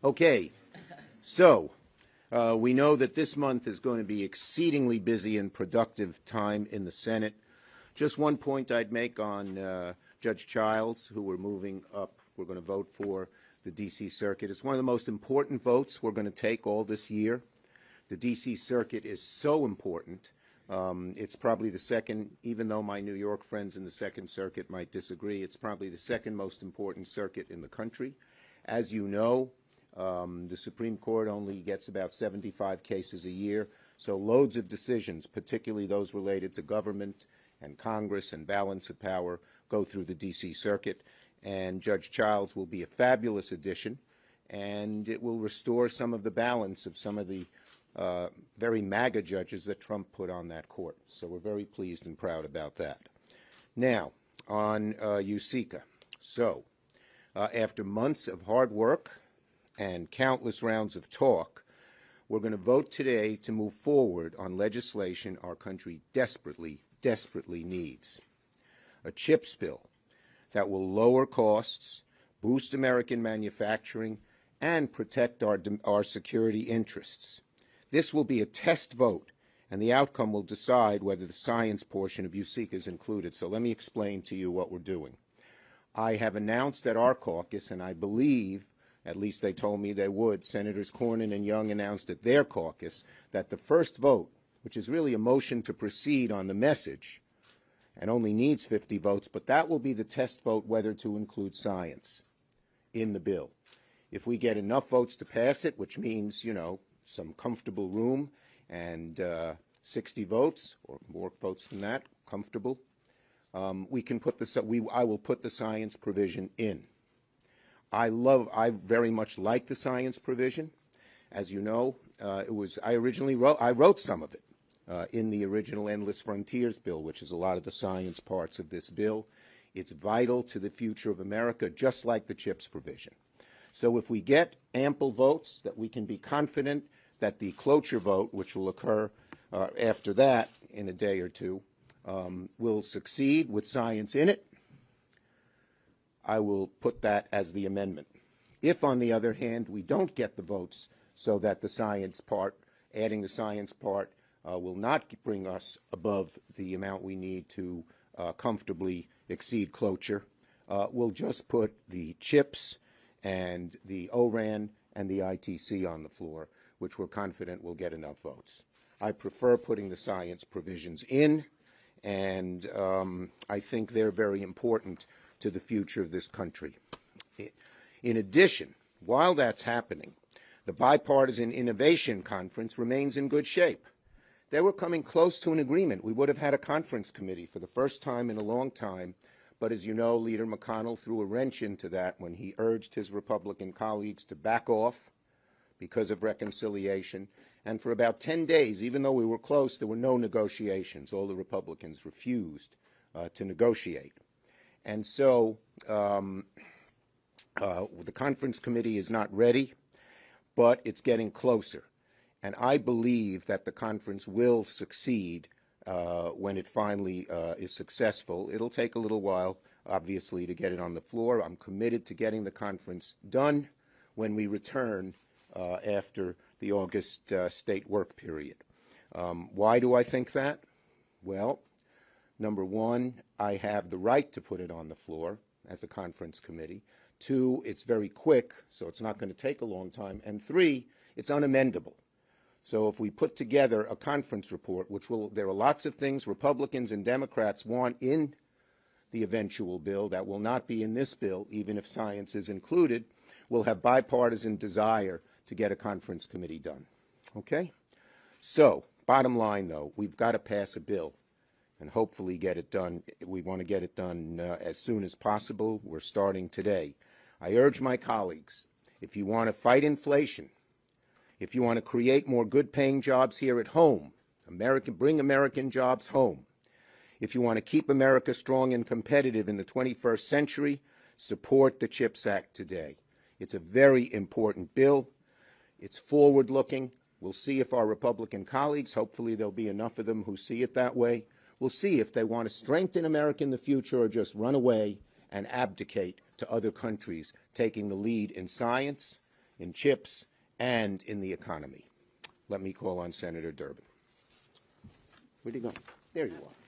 Okay, so we know that this month is going to be exceedingly busy and productive time in the Senate. Just one point I'd make on Judge Childs, who we're moving up. We're going to vote for the D.C. Circuit. It's one of the most important votes we're going to take all this year. The D.C. Circuit is so important. It's probably the second, even though my New York friends in the Second Circuit might disagree, it's probably the second most important circuit in the country. As you know, the Supreme Court only gets about 75 cases a year, so loads of decisions, particularly those related to government and Congress and balance of power, go through the D.C. Circuit, and Judge Childs will be a fabulous addition, and it will restore some of the balance of some of the very MAGA judges that Trump put on that court. So we're very pleased and proud about that. Now, on USICA. So, after months of hard work and countless rounds of talk, we're going to vote today to move forward on legislation our country desperately, desperately needs. A CHIPS bill that will lower costs, boost American manufacturing, and protect our security interests. This will be a test vote, and the outcome will decide whether the science portion of USICA is included. So let me explain to you what we're doing. I have announced at our caucus, and I believe, at least they told me they would, Senators Cornyn and Young announced at their caucus, that the first vote, which is really a motion to proceed on the message, and only needs 50 votes, but that will be the test vote whether to include science in the bill. If we get enough votes to pass it, which means, some comfortable room and 60 votes or more votes than that, comfortable, we can put I will put the science provision in. I very much like the science provision. As you know, I wrote some of it in the original Endless Frontiers bill, which is a lot of the science parts of this bill. It's vital to the future of America, just like the CHIPS provision. So if we get ample votes, that we can be confident that the cloture vote, which will occur after that in a day or two, will succeed with science in it, I will put that as the amendment. If, on the other hand, we don't get the votes so that the science part, adding the science part, will not bring us above the amount we need to comfortably exceed cloture, we'll just put the CHIPS and the ORAN and the ITC on the floor, which we're confident will get enough votes. I prefer putting the science provisions in, and I think they're very important to the future of this country. In addition, while that's happening, the Bipartisan Innovation Conference remains in good shape. They were coming close to an agreement. We would have had a conference committee for the first time in a long time, but as you know, Leader McConnell threw a wrench into that when he urged his Republican colleagues to back off because of reconciliation. And for about 10 days, even though we were close, there were no negotiations. All the Republicans refused to negotiate. And so the conference committee is not ready, but it's getting closer. And I believe that the conference will succeed when it finally is successful. It'll take a little while, obviously, to get it on the floor. I'm committed to getting the conference done when we return after the August state work period. Why do I think that? Well, number one, I have the right to put it on the floor as a conference committee. Two, it's very quick, so it's not going to take a long time. And three, it's unamendable. So if we put together a conference report, there are lots of things Republicans and Democrats want in the eventual bill that will not be in this bill, even if science is included, we'll have bipartisan desire to get a conference committee done. Okay? So, bottom line, though, we've got to pass a bill and hopefully get it done. We want to get it done as soon as possible. We're starting today. I urge my colleagues, if you want to fight inflation, if you want to create more good-paying jobs here at home, bring American jobs home. If you want to keep America strong and competitive in the 21st century, support the CHIPS Act today. It's a very important bill. It's forward-looking. We'll see if our Republican colleagues, hopefully there'll be enough of them who see it that way, we'll see if they want to strengthen America in the future or just run away and abdicate to other countries taking the lead in science in chips, and in the economy. Let me call on Senator Durbin. Where'd he go? There you are.